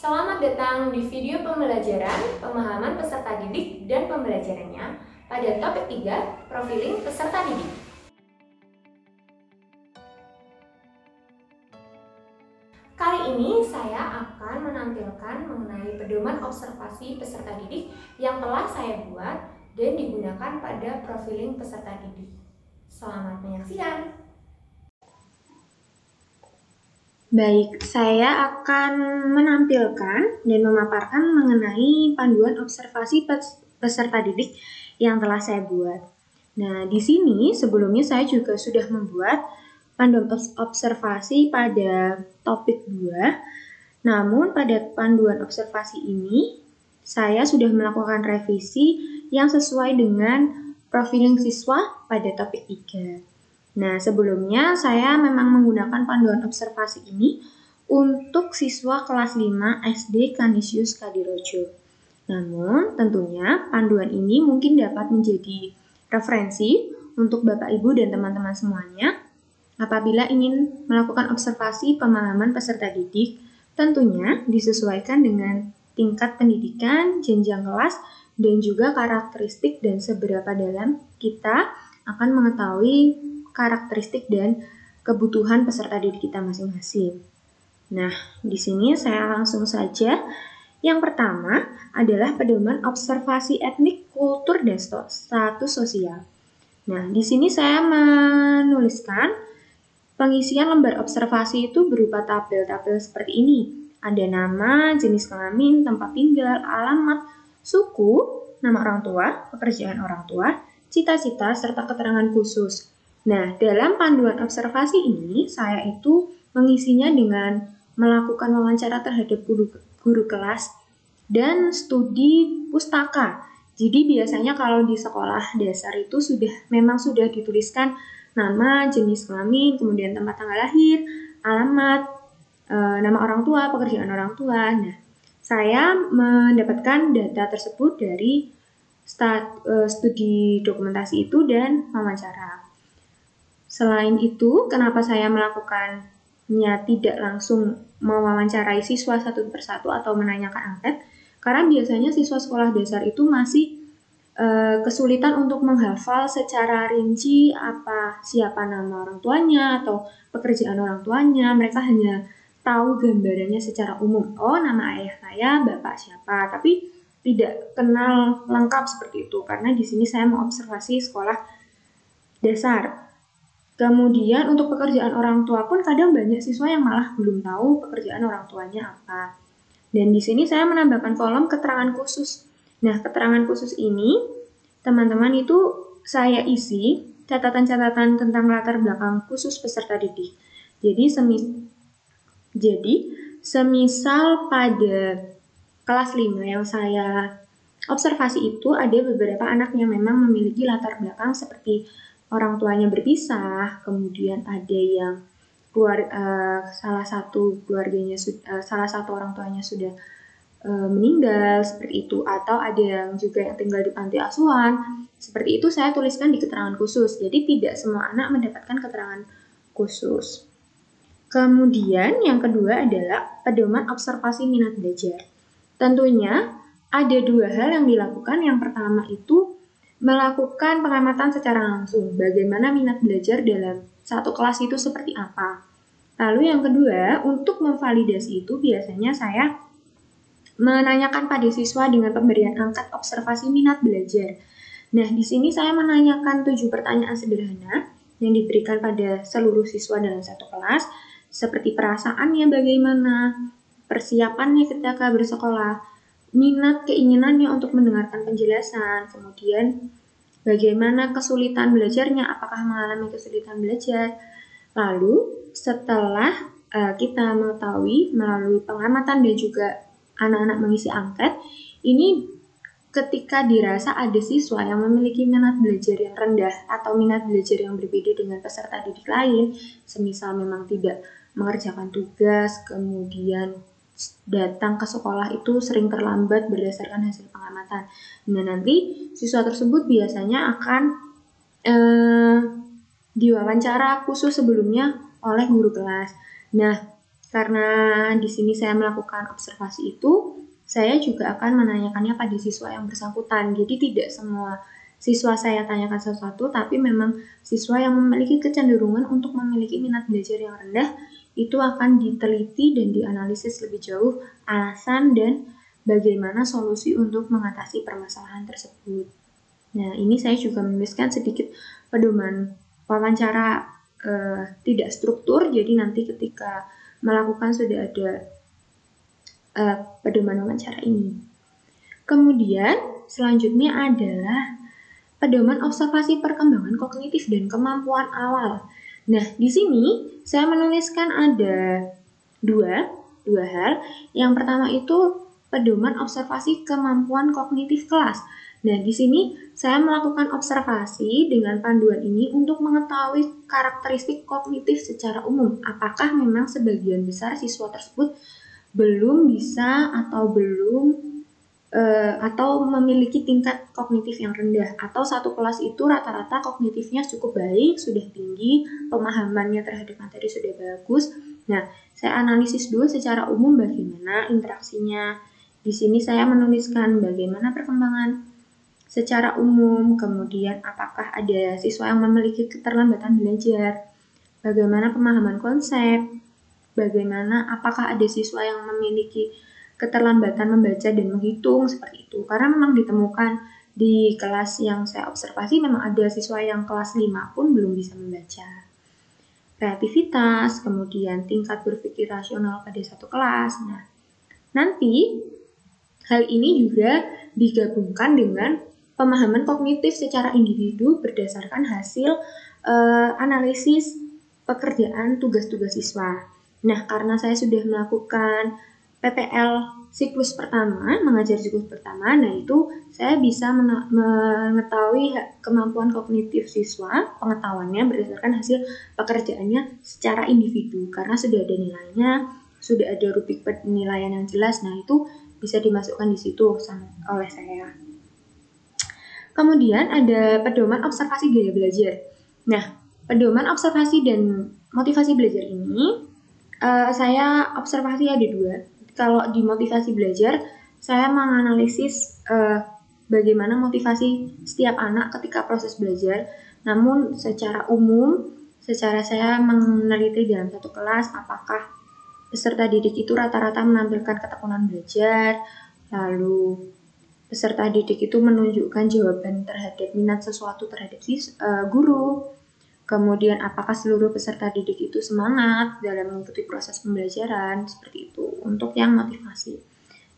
Selamat datang di video pembelajaran pemahaman peserta didik dan pembelajarannya pada topik 3, profiling peserta didik. Kali ini saya akan menampilkan mengenai pedoman observasi peserta didik yang telah saya buat dan digunakan pada profiling peserta didik. Selamat menyaksikan. Baik, saya akan menampilkan dan memaparkan mengenai panduan observasi peserta didik yang telah saya buat. Nah, di sini sebelumnya saya juga sudah membuat panduan observasi pada topik 2. Namun pada panduan observasi ini saya sudah melakukan revisi yang sesuai dengan profiling siswa pada topik 3. Nah, sebelumnya saya memang menggunakan panduan observasi ini untuk siswa kelas 5 SD Canisius Kadirojo. Namun, tentunya panduan ini mungkin dapat menjadi referensi untuk Bapak, Ibu, dan teman-teman semuanya apabila ingin melakukan observasi pemahaman peserta didik, tentunya disesuaikan dengan tingkat pendidikan, jenjang kelas, dan juga karakteristik dan seberapa dalam kita akan mengetahui karakteristik dan kebutuhan peserta didik kita masing-masing. Nah, di sini saya langsung saja. Yang pertama adalah pedoman observasi etnik, kultur, dan status sosial. Nah, di sini saya menuliskan pengisian lembar observasi itu berupa tabel-tabel seperti ini. Ada nama, jenis kelamin, tempat tinggal, alamat, suku, nama orang tua, pekerjaan orang tua, cita-cita, serta keterangan khusus. Nah, dalam panduan observasi ini, saya itu mengisinya dengan melakukan wawancara terhadap guru kelas dan studi pustaka. Jadi biasanya kalau di sekolah dasar itu memang sudah dituliskan nama, jenis kelamin, kemudian tempat tanggal lahir, alamat, nama orang tua, pekerjaan orang tua. Nah, saya mendapatkan data tersebut dari studi dokumentasi itu dan wawancara. Selain itu, kenapa saya melakukannya tidak langsung mewawancarai siswa satu persatu atau menanyakan angket? Karena biasanya siswa sekolah dasar itu masih kesulitan untuk menghafal secara rinci siapa nama orang tuanya atau pekerjaan orang tuanya. Mereka hanya tahu gambarannya secara umum. Oh, nama ayah saya, bapak siapa, tapi tidak kenal lengkap seperti itu. Karena di sini saya mengobservasi sekolah dasar. Kemudian untuk pekerjaan orang tua pun kadang banyak siswa yang malah belum tahu pekerjaan orang tuanya apa. Dan di sini saya menambahkan kolom keterangan khusus. Nah, keterangan khusus ini teman-teman itu saya isi catatan-catatan tentang latar belakang khusus peserta didik. Jadi semisal pada kelas 5 yang saya observasi itu ada beberapa anak yang memang memiliki latar belakang seperti orang tuanya berpisah, kemudian ada yang salah satu orang tuanya sudah meninggal seperti itu, atau ada yang juga yang tinggal di panti asuhan. Seperti itu saya tuliskan di keterangan khusus. Jadi tidak semua anak mendapatkan keterangan khusus. Kemudian yang kedua adalah pedoman observasi minat belajar. Tentunya ada dua hal yang dilakukan. Yang pertama itu melakukan pengamatan secara langsung, bagaimana minat belajar dalam satu kelas itu seperti apa. Lalu yang kedua, untuk memvalidasi itu biasanya saya menanyakan pada siswa dengan pemberian angkat observasi minat belajar. Nah, di sini saya menanyakan 7 pertanyaan sederhana yang diberikan pada seluruh siswa dalam satu kelas, seperti perasaannya bagaimana, persiapannya ketika bersekolah, minat keinginannya untuk mendengarkan penjelasan, kemudian bagaimana kesulitan belajarnya, apakah mengalami kesulitan belajar. Lalu setelah kita mengetahui melalui pengamatan dan juga anak-anak mengisi angket, ini ketika dirasa ada siswa yang memiliki minat belajar yang rendah atau minat belajar yang berbeda dengan peserta didik lain, semisal memang tidak mengerjakan tugas, kemudian datang ke sekolah itu sering terlambat berdasarkan hasil pengamatan. Nah, nanti siswa tersebut biasanya akan diwawancara khusus sebelumnya oleh guru kelas. Nah, Karena di sini saya melakukan observasi itu, saya juga akan menanyakannya pada siswa yang bersangkutan. Jadi tidak semua siswa saya tanyakan sesuatu, tapi memang siswa yang memiliki kecenderungan untuk memiliki minat belajar yang rendah, itu akan diteliti dan dianalisis lebih jauh alasan dan bagaimana solusi untuk mengatasi permasalahan tersebut. Nah, ini saya juga menuliskan sedikit pedoman wawancara tidak struktur, jadi nanti ketika melakukan sudah ada pedoman wawancara ini. Kemudian selanjutnya adalah pedoman observasi perkembangan kognitif dan kemampuan awal. Nah, di sini saya menuliskan ada dua hal. Yang pertama itu pedoman observasi kemampuan kognitif kelas. Nah, di sini saya melakukan observasi dengan panduan ini untuk mengetahui karakteristik kognitif secara umum. Apakah memang sebagian besar siswa tersebut belum bisa atau memiliki tingkat kognitif yang rendah, atau satu kelas itu rata-rata kognitifnya cukup baik, sudah tinggi, pemahamannya terhadap materi sudah bagus. Nah, saya analisis dulu secara umum bagaimana interaksinya. Di sini saya menuliskan bagaimana perkembangan secara umum, kemudian apakah ada siswa yang memiliki keterlambatan belajar, bagaimana pemahaman konsep, bagaimana apakah ada siswa yang memiliki keterlambatan membaca dan menghitung, seperti itu. Karena memang ditemukan di kelas yang saya observasi memang ada siswa yang kelas 5 pun belum bisa membaca. Kreativitas, kemudian tingkat berpikir rasional pada satu kelas. Nah, nanti hal ini juga digabungkan dengan pemahaman kognitif secara individu berdasarkan hasil analisis pekerjaan tugas-tugas siswa. Nah, karena saya sudah melakukan PPL siklus pertama, mengajar siklus pertama, nah itu saya bisa mengetahui kemampuan kognitif siswa, pengetahuannya berdasarkan hasil pekerjaannya secara individu, karena sudah ada nilainya, sudah ada rubrik penilaian yang jelas, nah itu bisa dimasukkan di situ oleh saya. Kemudian ada pedoman observasi gaya belajar. Nah, pedoman observasi dan motivasi belajar ini saya observasi ada dua. Kalau di motivasi belajar, saya menganalisis bagaimana motivasi setiap anak ketika proses belajar. Namun secara umum, secara saya meneliti dalam satu kelas, apakah peserta didik itu rata-rata menampilkan ketekunan belajar, lalu peserta didik itu menunjukkan jawaban terhadap minat sesuatu terhadap guru. Kemudian apakah seluruh peserta didik itu semangat dalam mengikuti proses pembelajaran, seperti itu untuk yang motivasi.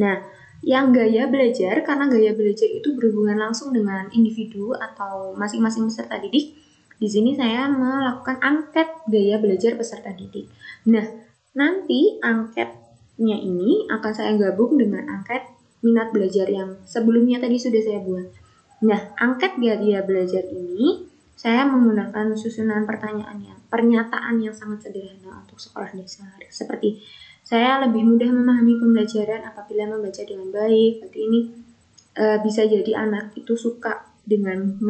Nah, yang gaya belajar, karena gaya belajar itu berhubungan langsung dengan individu atau masing-masing peserta didik, di sini saya melakukan angket gaya belajar peserta didik. Nah, nanti angketnya ini akan saya gabung dengan angket minat belajar yang sebelumnya tadi sudah saya buat. Nah, angket gaya belajar ini saya menggunakan susunan pernyataan yang sangat sederhana untuk sekolah dasar. Seperti, saya lebih mudah memahami pembelajaran apabila membaca dengan baik. Berarti ini bisa jadi anak itu suka dengan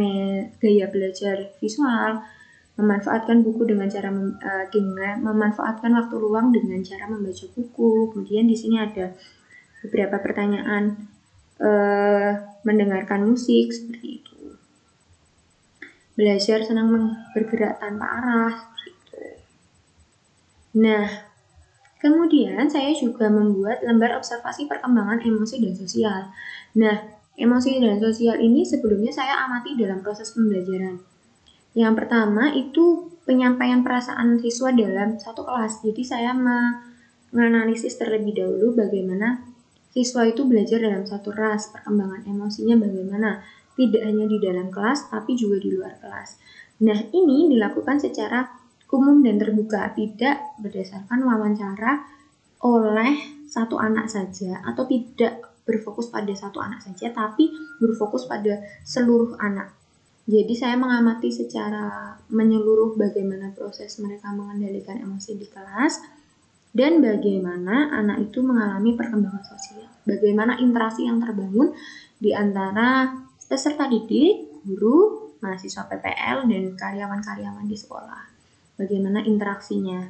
gaya belajar visual, memanfaatkan buku dengan cara memanfaatkan waktu luang dengan cara membaca buku. Kemudian di sini ada beberapa pertanyaan mendengarkan musik, seperti itu. Belajar senang bergerak tanpa arah, gitu. Nah, kemudian saya juga membuat lembar observasi perkembangan emosi dan sosial. Nah, emosi dan sosial ini sebelumnya saya amati dalam proses pembelajaran. Yang pertama itu penyampaian perasaan siswa dalam satu kelas. Jadi saya menganalisis terlebih dahulu bagaimana siswa itu belajar dalam satu ras, perkembangan emosinya bagaimana. Tidak hanya di dalam kelas, tapi juga di luar kelas. Nah, ini dilakukan secara umum dan terbuka, tidak berdasarkan wawancara oleh satu anak saja, atau tidak berfokus pada satu anak saja, tapi berfokus pada seluruh anak. Jadi saya mengamati secara menyeluruh bagaimana proses mereka mengendalikan emosi di kelas, dan bagaimana anak itu mengalami perkembangan sosial. Bagaimana interaksi yang terbangun di antara peserta didik, guru, mahasiswa PPL, dan karyawan-karyawan di sekolah. Bagaimana interaksinya.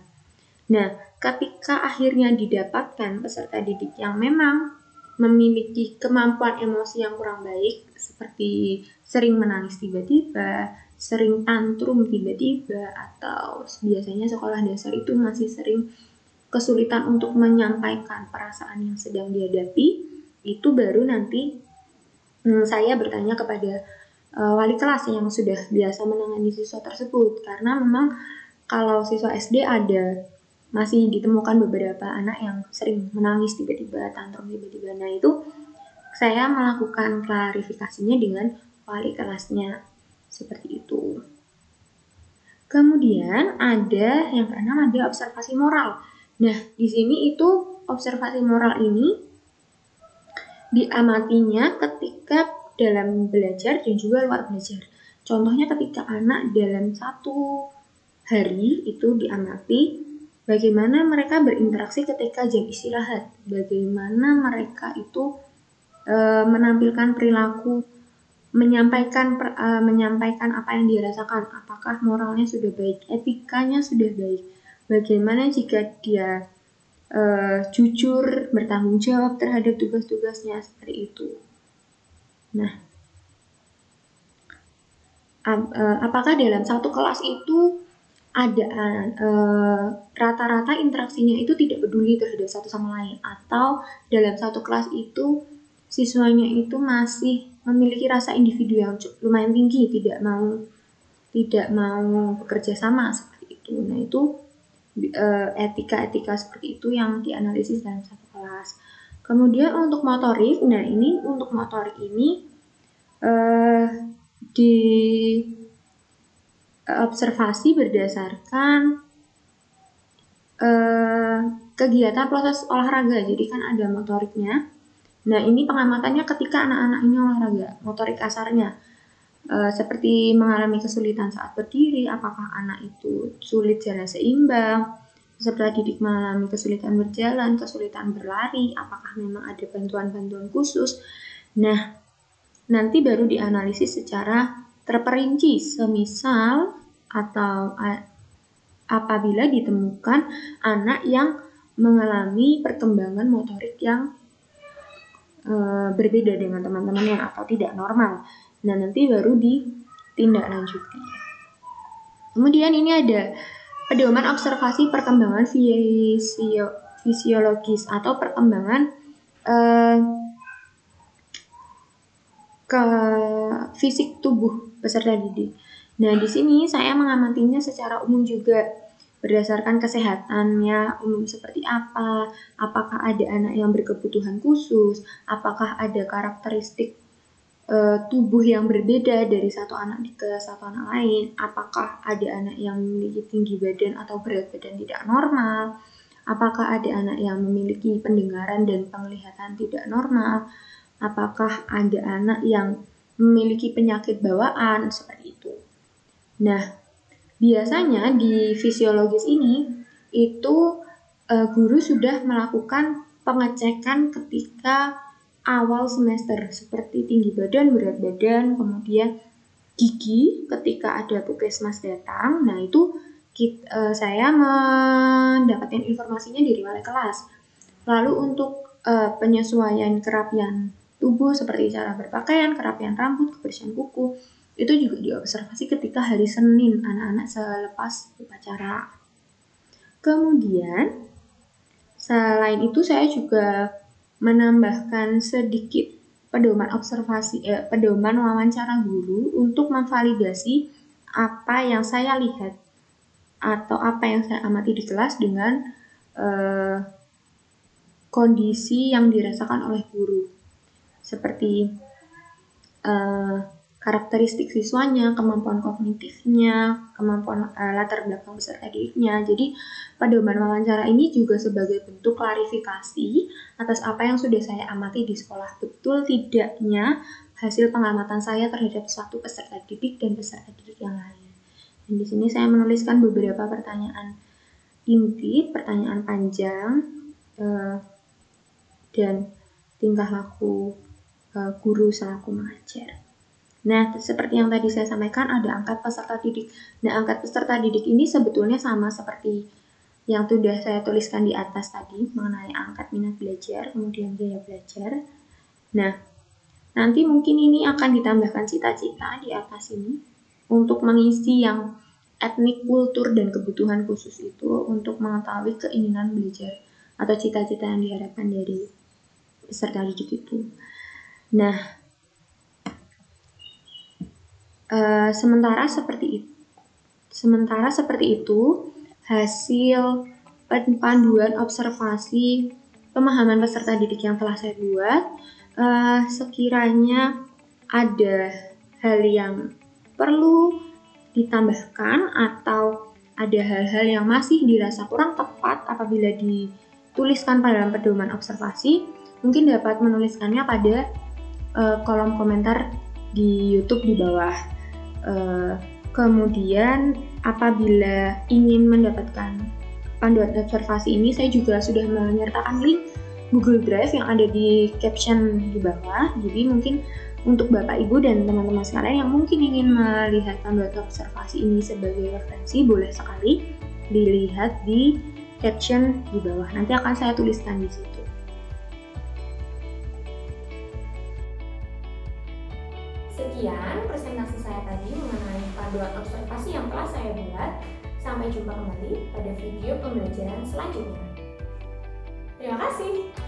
Nah, ketika akhirnya didapatkan peserta didik yang memang memiliki kemampuan emosi yang kurang baik, seperti sering menangis tiba-tiba, sering tantrum tiba-tiba, atau biasanya sekolah dasar itu masih sering kesulitan untuk menyampaikan perasaan yang sedang dihadapi, itu baru nanti saya bertanya kepada wali kelas yang sudah biasa menangani siswa tersebut, karena memang kalau siswa SD masih ditemukan beberapa anak yang sering menangis tiba-tiba, tantrum tiba-tiba. Nah, itu saya melakukan klarifikasinya dengan wali kelasnya. Seperti itu. Kemudian ada yang keenam, ada observasi moral. Nah, di sini itu observasi moral ini diamatinya ketika dalam belajar dan juga luar belajar. Contohnya ketika anak dalam satu hari itu diamati bagaimana mereka berinteraksi ketika jam istirahat, bagaimana mereka itu menampilkan perilaku, menyampaikan apa yang dirasakan, apakah moralnya sudah baik, etikanya sudah baik, bagaimana jika dia jujur, bertanggung jawab terhadap tugas-tugasnya, seperti itu. Nah, apakah dalam satu kelas itu ada rata-rata interaksinya itu tidak peduli terhadap satu sama lain, atau dalam satu kelas itu siswanya itu masih memiliki rasa individu yang lumayan tinggi, tidak mau bekerja sama, seperti itu. Nah, itu etika-etika seperti itu yang dianalisis dalam satu kelas. Kemudian untuk motorik, nah ini untuk motorik ini di observasi berdasarkan kegiatan proses olahraga. Jadi kan ada motoriknya. Nah, ini pengamatannya ketika anak-anak ini olahraga, motorik kasarnya. Seperti mengalami kesulitan saat berdiri, apakah anak itu sulit jalan seimbang, peserta didik mengalami kesulitan berjalan, kesulitan berlari, apakah memang ada bantuan-bantuan khusus. Nah, nanti baru dianalisis secara terperinci, semisal atau apabila ditemukan anak yang mengalami perkembangan motorik yang berbeda dengan teman-temannya atau tidak normal. Nah, nanti baru ditindaklanjuti. Kemudian ini ada pedoman observasi perkembangan fisiologis atau perkembangan ke fisik tubuh peserta didik. Nah, di sini saya mengamatinya secara umum juga berdasarkan kesehatannya umum seperti apa, apakah ada anak yang berkebutuhan khusus, apakah ada karakteristik tubuh yang berbeda dari satu anak ke satu anak lain, apakah ada anak yang memiliki tinggi badan atau berat badan tidak normal, apakah ada anak yang memiliki pendengaran dan penglihatan tidak normal, apakah ada anak yang memiliki penyakit bawaan, seperti itu. Nah, biasanya di fisiologis ini itu guru sudah melakukan pengecekan ketika awal semester, seperti tinggi badan, berat badan, kemudian gigi ketika ada puskesmas datang. Nah, itu saya mendapatkan informasinya dari wali kelas. Lalu untuk penyesuaian kerapian tubuh seperti cara berpakaian, kerapian rambut, kebersihan kuku, itu juga diobservasi ketika hari Senin anak-anak selepas upacara. Kemudian selain itu saya juga menambahkan sedikit pedoman pedoman wawancara guru untuk memvalidasi apa yang saya lihat atau apa yang saya amati di kelas dengan kondisi yang dirasakan oleh guru, seperti karakteristik siswanya, kemampuan kognitifnya, kemampuan latar belakang peserta didiknya. Jadi pedoman wawancara ini juga sebagai bentuk klarifikasi atas apa yang sudah saya amati di sekolah. Betul tidaknya hasil pengamatan saya terhadap suatu peserta didik dan peserta didik yang lain. Dan di sini saya menuliskan beberapa pertanyaan inti, pertanyaan panjang, dan tingkah laku guru selaku mengajar. Nah, seperti yang tadi saya sampaikan, ada angkat peserta didik. Nah, angkat peserta didik ini sebetulnya sama seperti yang sudah saya tuliskan di atas tadi mengenai angkat minat belajar, kemudian biaya belajar. Nah, nanti mungkin ini akan ditambahkan cita-cita di atas ini untuk mengisi yang etnik, kultur, dan kebutuhan khusus itu untuk mengetahui keinginan belajar atau cita-cita yang diharapkan dari peserta didik itu. Nah, sementara seperti itu, hasil panduan observasi pemahaman peserta didik yang telah saya buat, sekiranya ada hal yang perlu ditambahkan atau ada hal-hal yang masih dirasa kurang tepat apabila dituliskan pada dalam pedoman observasi, mungkin dapat menuliskannya pada kolom komentar di YouTube di bawah. Kemudian apabila ingin mendapatkan panduan observasi ini, saya juga sudah menyertakan link Google Drive yang ada di caption di bawah. Jadi mungkin untuk Bapak Ibu dan teman-teman sekalian yang mungkin ingin melihat panduan observasi ini sebagai referensi, boleh sekali dilihat di caption di bawah. Nanti akan saya tuliskan di situ. Sekian presentasi saya tadi mengenai panduan observasi yang telah saya buat. Sampai jumpa kembali pada video pembelajaran selanjutnya. Terima kasih.